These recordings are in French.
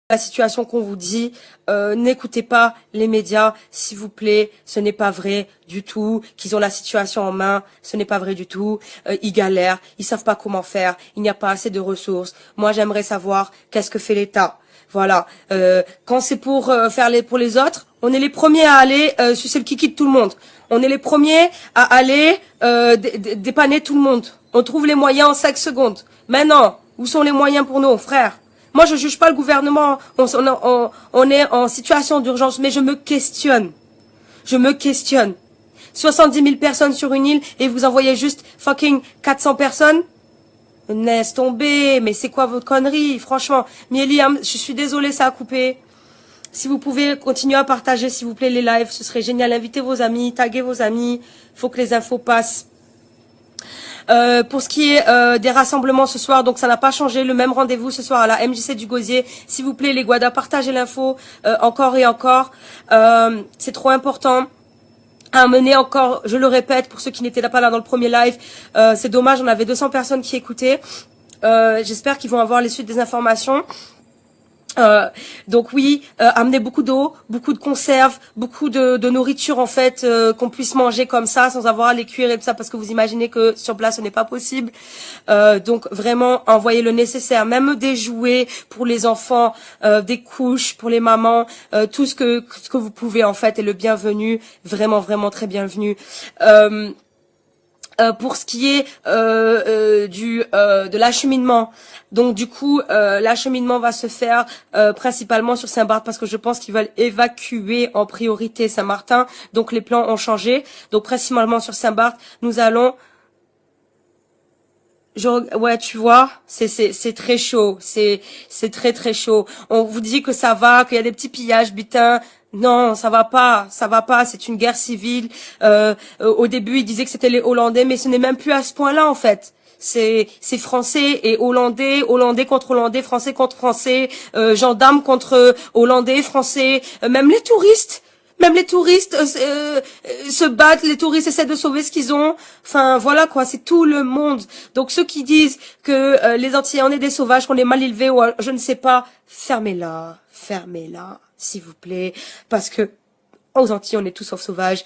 la situation qu'on vous dit, n'écoutez pas les médias, s'il vous plaît, ce n'est pas vrai du tout, qu'ils ont la situation en main, ce n'est pas vrai du tout, ils galèrent, ils savent pas comment faire, il n'y a pas assez de ressources. Moi, j'aimerais savoir qu'est-ce que fait l'État. Voilà, quand c'est pour pour les autres, on est les premiers à aller sucer le kiki de tout le monde. On est les premiers à aller dépanner tout le monde. On trouve les moyens en 5 secondes. Maintenant, où sont les moyens pour nous, frères? Moi, je juge pas le gouvernement. On est en situation d'urgence, mais je me questionne. Je me questionne. 70 000 personnes sur une île et vous envoyez juste fucking 400 personnes? Laisse tomber. Mais c'est quoi votre connerie? Franchement, Mieli, je suis désolée, ça a coupé. Si vous pouvez continuer à partager, s'il vous plaît, les lives, ce serait génial. Invitez vos amis, taguez vos amis. Faut que les infos passent. Pour ce qui est des rassemblements ce soir, donc ça n'a pas changé, le même rendez-vous ce soir à la MJC du Gosier. S'il vous plaît les Guadas, partagez l'info encore et encore. C'est trop important à mener encore, je le répète pour ceux qui n'étaient pas là dans le premier live. C'est dommage, on avait 200 personnes qui écoutaient. J'espère qu'ils vont avoir les suites des informations. Donc oui, amener beaucoup d'eau, beaucoup de conserves, beaucoup de nourriture en fait qu'on puisse manger comme ça sans avoir à les cuire et tout ça parce que vous imaginez que sur place ce n'est pas possible. Donc vraiment envoyer le nécessaire, même des jouets pour les enfants, des couches pour les mamans, tout ce que vous pouvez en fait est le bienvenu, vraiment vraiment très bienvenu. Pour ce qui est de l'acheminement, donc du coup l'acheminement va se faire principalement sur Saint-Barth parce que je pense qu'ils veulent évacuer en priorité Saint-Martin, donc les plans ont changé, donc principalement sur Saint-Barth nous allons ouais, tu vois, c'est très chaud, c'est très très chaud. On vous dit que ça va, qu'il y a des petits pillages, butin. Non, ça va pas, c'est une guerre civile. Au début, ils disaient que c'était les Hollandais, mais ce n'est même plus à ce point-là en fait. C'est français et hollandais, hollandais contre hollandais, français contre français, gendarmes contre hollandais, français, même les touristes. Même les touristes se battent, les touristes essaient de sauver ce qu'ils ont. Enfin, voilà quoi, c'est tout le monde. Donc ceux qui disent que les Antillais, on est des sauvages, qu'on est mal élevés ou je ne sais pas, fermez-la, s'il vous plaît. Parce que aux Antilles, on est tous sauf sauvages.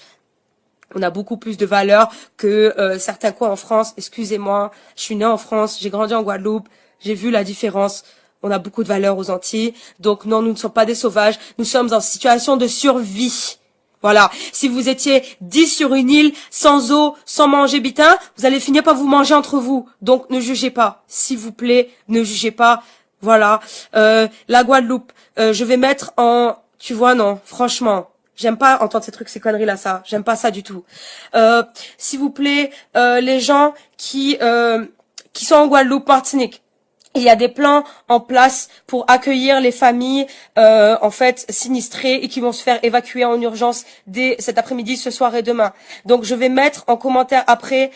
On a beaucoup plus de valeur que certains coins en France. Excusez-moi, je suis née en France, j'ai grandi en Guadeloupe, j'ai vu la différence. On a beaucoup de valeur aux Antilles. Donc non, nous ne sommes pas des sauvages. Nous sommes en situation de survie. Voilà. Si vous étiez 10 sur une île, sans eau, sans manger bitin, vous allez finir par vous manger entre vous. Donc ne jugez pas. S'il vous plaît, ne jugez pas. Voilà. La Guadeloupe, je vais mettre en... Tu vois, non, franchement. J'aime pas entendre ces trucs, ces conneries-là, ça. J'aime pas ça du tout. S'il vous plaît, les gens qui sont en Guadeloupe, Martinique, il y a des plans en place pour accueillir les familles en fait sinistrées et qui vont se faire évacuer en urgence dès cet après-midi, ce soir et demain. Donc je vais mettre en commentaire après.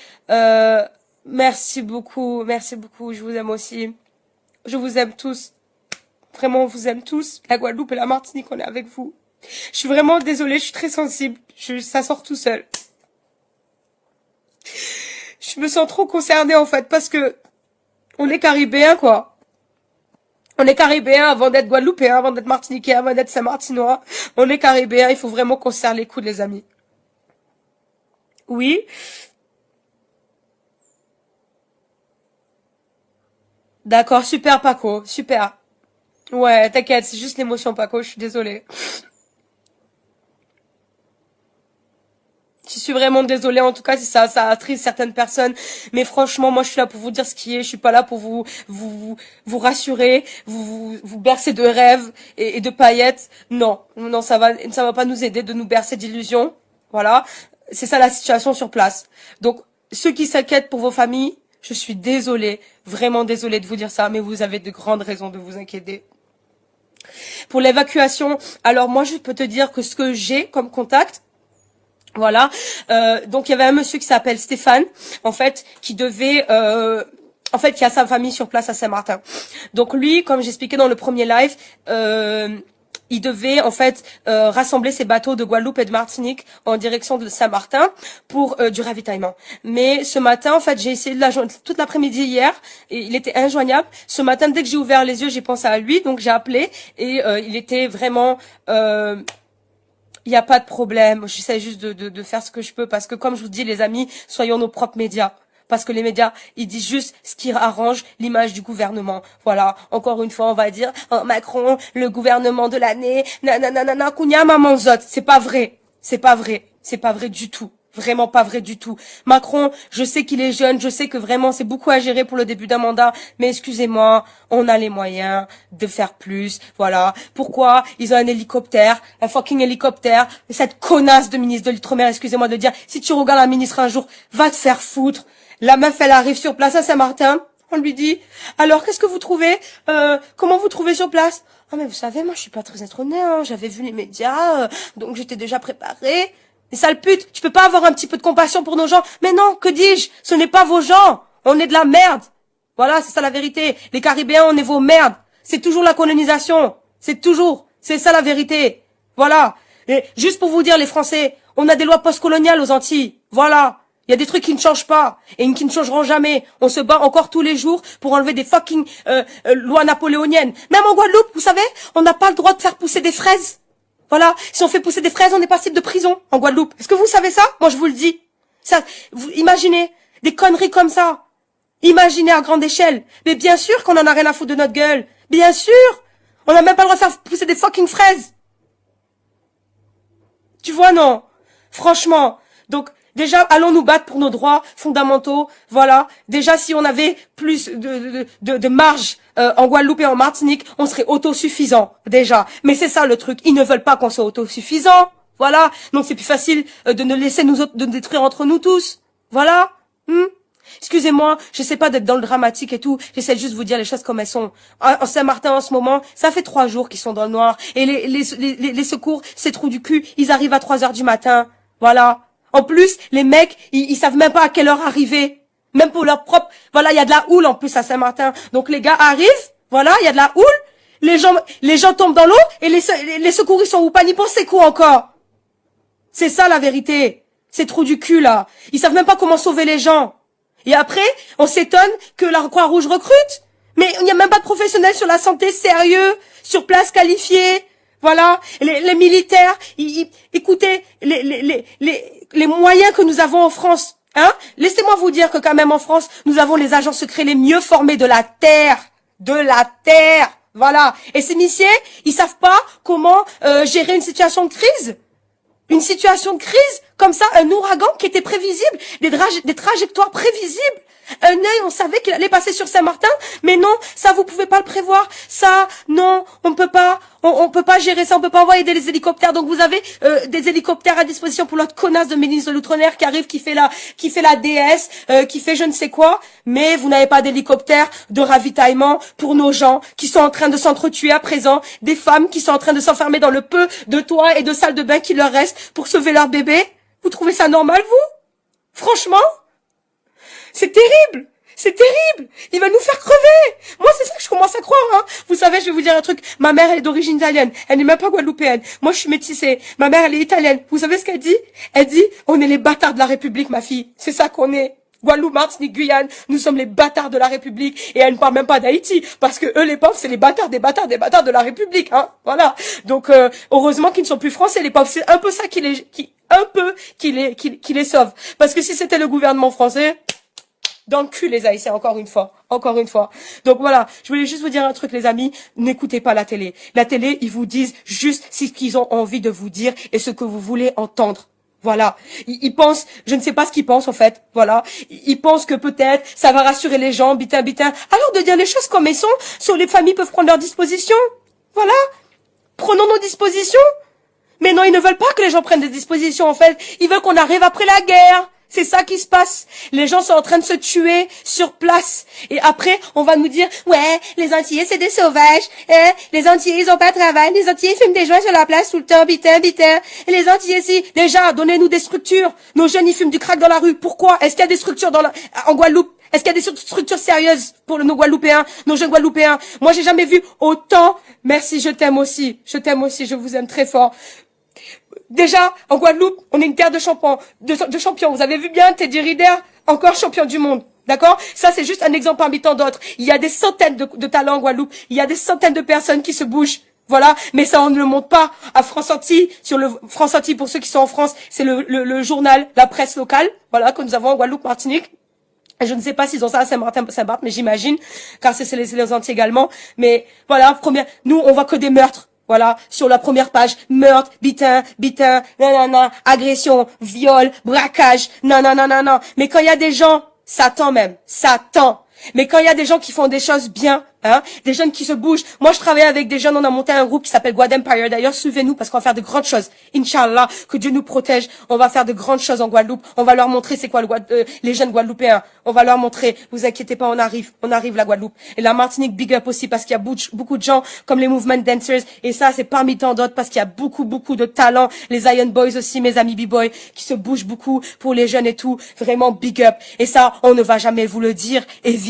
Merci beaucoup, je vous aime aussi. Je vous aime tous. Vraiment, on vous aime tous. La Guadeloupe et la Martinique, on est avec vous. Je suis vraiment désolée, je suis très sensible. Ça sort tout seul. Je me sens trop concernée en fait parce que on est caribéens, quoi. On est caribéens avant d'être guadeloupéens, avant d'être martiniquais, avant d'être saint-martinois. On est caribéens, il faut vraiment qu'on se serre les coudes, les amis. Oui. D'accord, super Paco, super. Ouais, t'inquiète, c'est juste l'émotion Paco, je suis désolée. Je suis vraiment désolée, en tout cas, si ça attriste certaines personnes. Mais franchement, moi, je suis là pour vous dire ce qui est. Je suis pas là pour vous rassurer, vous bercer de rêves et de paillettes. Non, non, ça va pas nous aider de nous bercer d'illusions. Voilà. C'est ça la situation sur place. Donc, ceux qui s'inquiètent pour vos familles, je suis désolée, vraiment désolée de vous dire ça, mais vous avez de grandes raisons de vous inquiéter. Pour l'évacuation, alors moi, je peux te dire que ce que j'ai comme contact, voilà, donc il y avait un monsieur qui s'appelle Stéphane, en fait, qui devait, qui a sa famille sur place à Saint-Martin. Donc lui, comme j'expliquais dans le premier live, il devait en fait rassembler ses bateaux de Guadeloupe et de Martinique en direction de Saint-Martin pour du ravitaillement. Mais ce matin, en fait, j'ai essayé de la joindre toute l'après-midi hier et il était injoignable. Ce matin, dès que j'ai ouvert les yeux, j'ai pensé à lui, donc j'ai appelé et il était vraiment il n'y a pas de problème. J'essaie juste de faire ce que je peux parce que, comme je vous dis, les amis, soyons nos propres médias. Parce que les médias, ils disent juste ce qui arrange l'image du gouvernement. Voilà. Encore une fois, on va dire, oh, Macron, le gouvernement de l'année, nanana, kounya mamanzot. C'est pas vrai. C'est pas vrai. C'est pas vrai du tout. Vraiment pas vrai du tout. Macron, je sais qu'il est jeune, je sais que vraiment c'est beaucoup à gérer pour le début d'un mandat, mais excusez-moi, on a les moyens de faire plus, voilà. Pourquoi ils ont un hélicoptère, un fucking hélicoptère, cette connasse de ministre de l'Outre-mer, excusez-moi de dire, si tu regardes un ministre un jour, va te faire foutre. La meuf, elle arrive sur place à Saint-Martin, on lui dit, alors qu'est-ce que vous trouvez, comment vous trouvez sur place? Ah mais vous savez, moi je suis pas très étonnée, hein, j'avais vu les médias, donc j'étais déjà préparée. Les sales putes, tu peux pas avoir un petit peu de compassion pour nos gens? Mais non, que dis-je? Ce n'est pas vos gens. On est de la merde. Voilà, c'est ça la vérité. Les Caribéens, on est vos merdes. C'est toujours la colonisation. C'est ça la vérité. Voilà. Et juste pour vous dire, les Français, on a des lois postcoloniales aux Antilles. Voilà. Il y a des trucs qui ne changent pas et qui ne changeront jamais. On se bat encore tous les jours pour enlever des fucking lois napoléoniennes. Même en Guadeloupe, vous savez, on n'a pas le droit de faire pousser des fraises. Voilà, si on fait pousser des fraises, on est passible de prison en Guadeloupe. Est-ce que vous savez ça? Moi, je vous le dis. Ça, vous imaginez des conneries comme ça. Imaginez à grande échelle. Mais bien sûr qu'on en a rien à foutre de notre gueule. Bien sûr. On n'a même pas le droit de faire pousser des fucking fraises. Tu vois, non? Franchement. Donc, déjà, allons nous battre pour nos droits fondamentaux. Voilà. Déjà, si on avait plus de marge en Guadeloupe et en Martinique, on serait autosuffisant. Déjà. Mais c'est ça le truc. Ils ne veulent pas qu'on soit autosuffisant. Voilà. Donc c'est plus facile de ne laisser nous autres, de détruire entre nous tous. Voilà. Excusez-moi, je sais pas d'être dans le dramatique et tout. J'essaie juste de vous dire les choses comme elles sont. En Saint-Martin, en ce moment, ça fait 3 jours qu'ils sont dans le noir. Et les secours, ces trous du cul, ils arrivent à 3 heures du matin. Voilà. En plus, les mecs, ils savent même pas à quelle heure arriver. Même pour leur propre... Voilà, il y a de la houle en plus à Saint-Martin. Donc les gars arrivent, voilà, il y a de la houle. Les gens tombent dans l'eau et les secours, ils sont où? Pas ni penser quoi encore. C'est ça la vérité. Ces trous du cul là. Ils savent même pas comment sauver les gens. Et après, on s'étonne que la Croix-Rouge recrute. Mais il n'y a même pas de professionnels sur la santé sérieux, sur place qualifiés. Voilà, les militaires, écoutez, les moyens que nous avons en France, hein. Laissez-moi vous dire que quand même en France, nous avons les agents secrets les mieux formés de la Terre. Voilà. Et ces messieurs, ils savent pas comment gérer une situation de crise. Une situation de crise, comme ça, un ouragan qui était prévisible, des trajectoires prévisibles. Un œil, on savait qu'il allait passer sur Saint-Martin, mais non, ça vous pouvez pas le prévoir. Ça, non, on peut pas gérer ça, on peut pas envoyer des hélicoptères. Donc vous avez des hélicoptères à disposition pour l'autre connasse de ministre de l'Outre-mer qui arrive, qui fait la DS, qui fait je ne sais quoi, mais vous n'avez pas d'hélicoptère de ravitaillement pour nos gens qui sont en train de s'entretuer à présent, des femmes qui sont en train de s'enfermer dans le peu de toit et de salle de bain qui leur reste pour sauver leur bébé. Vous trouvez ça normal, vous? Franchement? C'est terrible! C'est terrible! Ils veulent nous faire crever! Moi, c'est ça que je commence à croire, hein. Vous savez, je vais vous dire un truc. Ma mère, elle est d'origine italienne. Elle n'est même pas guadeloupéenne. Moi, je suis métissée. Ma mère, elle est italienne. Vous savez ce qu'elle dit? Elle dit, on est les bâtards de la République, ma fille. C'est ça qu'on est. Guadeloupe, Martinique, Guyane, nous sommes les bâtards de la République. Et elle ne parle même pas d'Haïti. Parce que eux, les pauvres, c'est les bâtards des bâtards des bâtards de la République, hein. Voilà. Donc, heureusement qu'ils ne sont plus français, les pauvres. C'est un peu ça qui les sauve. Parce que si c'était le gouvernement français, dans le cul, les Haïtiens, encore une fois. Donc voilà, je voulais juste vous dire un truc, les amis, n'écoutez pas la télé. La télé, ils vous disent juste ce qu'ils ont envie de vous dire et ce que vous voulez entendre. Voilà. Ils pensent, je ne sais pas ce qu'ils pensent en fait, voilà. Ils pensent que peut-être ça va rassurer les gens, bitin. Alors de dire les choses comme elles sont, sur les familles peuvent prendre leurs dispositions. Voilà. Prenons nos dispositions. Mais non, ils ne veulent pas que les gens prennent des dispositions en fait. Ils veulent qu'on arrive après la guerre. C'est ça qui se passe. Les gens sont en train de se tuer sur place. Et après, on va nous dire, ouais, les Antillais, c'est des sauvages. Les Antillais, ils ont pas de travail. Les Antillais, ils fument des joints sur la place tout le temps, bitin. Et les Antillais, si, déjà, donnez-nous des structures. Nos jeunes, ils fument du crack dans la rue. Pourquoi? Est-ce qu'il y a des structures en Guadeloupe? Est-ce qu'il y a des structures sérieuses pour nos Guadeloupéens, nos jeunes Guadeloupéens? Moi, j'ai jamais vu autant. Merci, je t'aime aussi. Je t'aime aussi, je vous aime très fort. Déjà, en Guadeloupe, on est une terre de champions. De champions. Vous avez vu bien Teddy Riner, encore champion du monde. D'accord? Ça, c'est juste un exemple parmi tant d'autres. Il y a des centaines de talents en Guadeloupe. Il y a des centaines de personnes qui se bougent. Voilà, mais ça on ne le montre pas à France Antilles. Sur le France Antilles, pour ceux qui sont en France, c'est le journal, la presse locale, voilà, que nous avons en Guadeloupe, Martinique. Je ne sais pas s'ils ont ça à Saint-Barth, mais j'imagine, car c'est les Antilles également. Mais voilà, nous on voit que des meurtres. Voilà, sur la première page, meurtre, bitin, nanana, agression, viol, braquage, non. Mais quand il y a des gens, ça tend même, ça tend. Mais quand il y a des gens qui font des choses bien, hein, des jeunes qui se bougent. Moi, je travaille avec des jeunes, on a monté un groupe qui s'appelle Guad Empire. D'ailleurs, suivez-nous parce qu'on va faire de grandes choses. Inch'Allah, que Dieu nous protège. On va faire de grandes choses en Guadeloupe. On va leur montrer c'est quoi les jeunes Guadeloupéens. On va leur montrer. Vous inquiétez pas, on arrive la Guadeloupe. Et la Martinique, big up aussi parce qu'il y a beaucoup de gens comme les movement dancers. Et ça, c'est parmi tant d'autres parce qu'il y a beaucoup de talents. Les Iron Boys aussi, mes amis B-boys, qui se bougent beaucoup pour les jeunes et tout. Vraiment big up. Et ça, on ne va jamais vous le dire, évidemment.